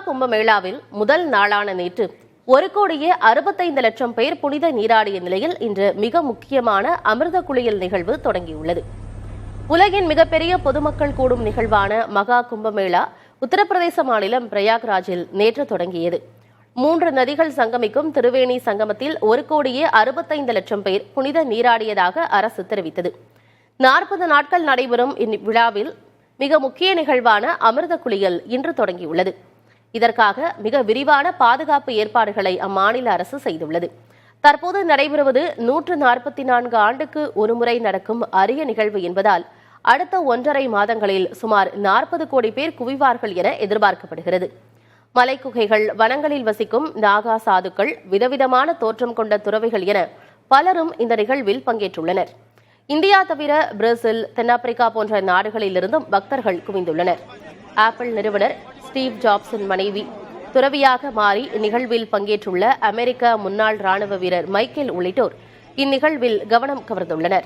கும்பமேளாவில் முதல் நாளான நேற்று 1,65,00,000 பேர் புனித நீராடிய நிலையில் இன்று மிக முக்கியமான அமிர்த குளியல் நிகழ்வு தொடங்கியுள்ளது. உலகின் மிகப்பெரிய பொதுமக்கள் கூடும் நிகழ்வான மகா கும்பமேளா உத்தரப்பிரதேச மாநிலம் பிரயாக்ராஜில் நேற்று தொடங்கியது. 3 நதிகள் சங்கமிக்கும் திரிவேணி சங்கமத்தில் 1,65,00,000 பேர் புனித நீராடியதாக அரசு தெரிவித்தது. 40 நாட்கள் நடைபெறும் இவ்விழாவில் மிக முக்கிய நிகழ்வான அமிர்த குளியல் இன்று தொடங்கியுள்ளது. இதற்காக மிக விரிவான பாதுகாப்பு ஏற்பாடுகளை அம்மாநில அரசு செய்துள்ளது. தற்போது நடைபெறுவது 144 ஆண்டுக்கு ஒருமுறை நடக்கும் அரிய நிகழ்வு என்பதால் அடுத்த 1.5 மாதங்களில் சுமார் 40 கோடி பேர் குவிவார்கள் என எதிர்பார்க்கப்படுகிறது. மலைக்குகைகள், வனங்களில் வசிக்கும் நாகா சாதுக்கள், விதவிதமான தோற்றம் கொண்ட துறவிகள் என பலரும் இந்த நிகழ்வில் பங்கேற்றுள்ளனர். இந்தியா தவிர பிரேசில், தென்னாப்பிரிக்கா போன்ற நாடுகளிலிருந்தும் பக்தர்கள் குவிந்துள்ளனர். ஆப்பிள் நிறுவனர் ஸ்டீவ் ஜாப்ஸின் மனைவி துறவியாக மாறி இந்நிகழ்வில் பங்கேற்றுள்ள அமெரிக்க முன்னாள் ராணுவ வீரர் மைக்கேல் உள்ளிட்டோர் இந்நிகழ்வில் கவனம் கவர்ந்துள்ளனர்.